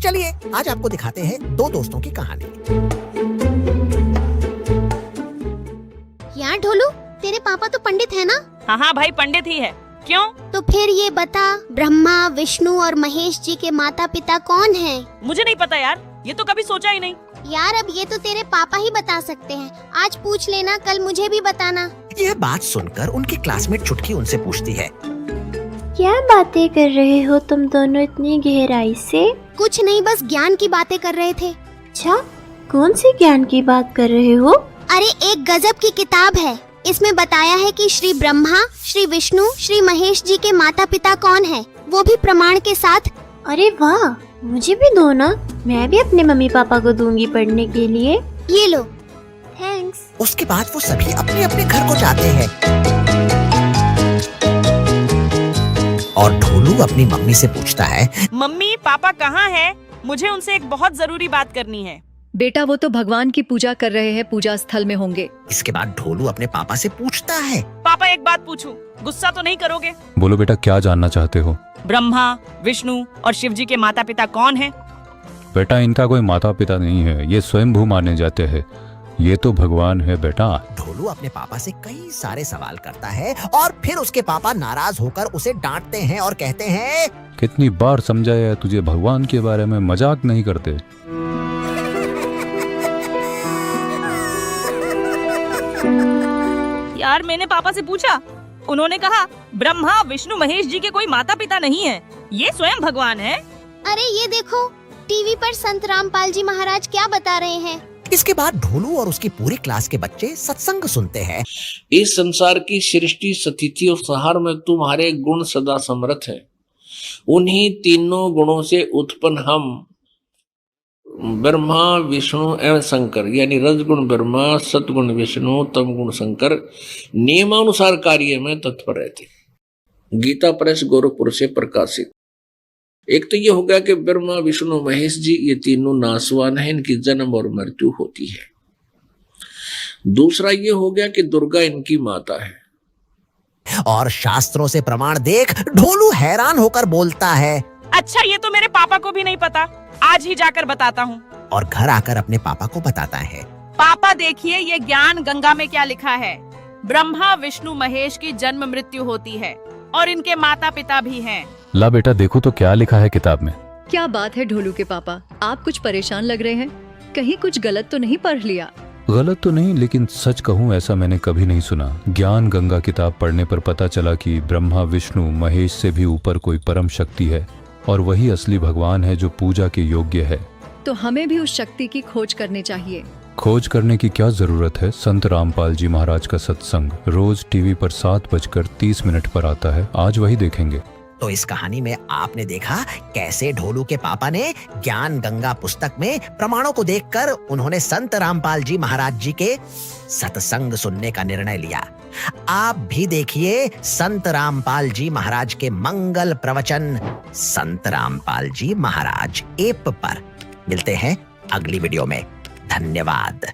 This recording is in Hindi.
चलिए आज आपको दिखाते हैं दो दोस्तों की कहानी। यार ढोलू, तेरे पापा तो पंडित है ना? हाँ भाई, पंडित ही है। क्यों? तो फिर ये बता, ब्रह्मा, विष्णु और महेश जी के माता पिता कौन हैं? मुझे नहीं पता यार, ये तो कभी सोचा ही नहीं। यार अब ये तो तेरे पापा ही बता सकते हैं। आज पूछ लेना, कल मुझे भी बताना। यह बात सुनकर उनकी क्लासमेट चुटकी उनसे पूछती है, क्या बातें कर रहे हो तुम दोनों इतनी गहराई से? कुछ नहीं, बस ज्ञान की बातें कर रहे थे। अच्छा, कौन सी ज्ञान की बात कर रहे हो? अरे एक गजब की किताब है, इसमें बताया है कि श्री ब्रह्मा, श्री विष्णु, श्री महेश जी के माता पिता कौन हैं, वो भी प्रमाण के साथ। अरे वाह, मुझे भी दो ना, मैं भी अपने मम्मी पापा को दूंगी पढ़ने के लिए। ये लो। थैंक्स। उसके बाद वो सभी अपने अपने घर को जाते हैं और ढोलू अपनी मम्मी से पूछता है, मम्मी पापा कहाँ हैं? मुझे उनसे एक बहुत जरूरी बात करनी है। बेटा वो तो भगवान की पूजा कर रहे हैं, पूजा स्थल में होंगे। इसके बाद ढोलू अपने पापा से पूछता है, पापा एक बात पूछूं, गुस्सा तो नहीं करोगे? बोलो बेटा, क्या जानना चाहते हो? ब्रह्मा, विष्णु और शिव जी के माता पिता कौन हैं? बेटा इनका कोई माता पिता नहीं है, ये स्वयंभू माने जाते हैं। ये तो भगवान है बेटा। ढोलू अपने पापा से कई सारे सवाल करता है और फिर उसके पापा नाराज होकर उसे डांटते हैं और कहते हैं, कितनी बार समझाया है तुझे, भगवान के बारे में मजाक नहीं करते। यार मैंने पापा से पूछा, उन्होंने कहा ब्रह्मा, विष्णु, महेश जी के कोई माता पिता नहीं है, ये स्वयं भगवान है। अरे ये देखो, टीवी पर संत रामपाल जी महाराज क्या बता रहे हैं। इसके बाद ढोलू और उसकी पूरी क्लास के बच्चे सत्संग सुनते हैं। इस संसार की सृष्टि, स्थिति और संहार में तुम्हारे गुण सदा समर्थ है। उन्हीं तीनों गुणों से उत्पन्न हम ब्रह्मा, विष्णु एवं शंकर, यानी रजगुण ब्रह्मा, सतगुण विष्णु, तमगुण शंकर नियमानुसार कार्य में तत्पर रहते। गीता प्रेस गोरखपुर से प्रकाशित। एक तो ये हो गया कि ब्रह्मा, विष्णु, महेश जी ये तीनों नासवान हैं, इनकी जन्म और मृत्यु होती है। दूसरा ये हो गया कि दुर्गा इनकी माता है। और शास्त्रों से प्रमाण देख ढोलू हैरान होकर बोलता है, अच्छा ये तो मेरे पापा को भी नहीं पता, आज ही जाकर बताता हूँ। और घर आकर अपने पापा को बताता है, पापा देखिए ये ज्ञान गंगा में क्या लिखा है। ब्रह्मा, विष्णु, महेश की जन्म मृत्यु होती है और इनके माता पिता भी हैं। ला बेटा देखो तो क्या लिखा है किताब में। क्या बात है ढोलू के पापा, आप कुछ परेशान लग रहे हैं, कहीं कुछ गलत तो नहीं पढ़ लिया? गलत तो नहीं, लेकिन सच कहूँ ऐसा मैंने कभी नहीं सुना। ज्ञान गंगा किताब पढ़ने पर पता चला कि ब्रह्मा, विष्णु, महेश से भी ऊपर कोई परम शक्ति है और वही असली भगवान है जो पूजा के योग्य है। तो हमें भी उस शक्ति की खोज करनी चाहिए। खोज करने की क्या जरूरत है? संत रामपाल जी महाराज का सत्संग रोज टीवी पर 7:30 पर आता है, आज वही देखेंगे। तो इस कहानी में आपने देखा कैसे ढोलू के पापा ने ज्ञान गंगा पुस्तक में प्रमाणों को देखकर उन्होंने संत रामपाल जी महाराज जी के सत्संग सुनने का निर्णय लिया। आप भी देखिए संत रामपाल जी महाराज के मंगल प्रवचन संत रामपाल जी महाराज ऐप पर। मिलते हैं अगली वीडियो में। धन्यवाद।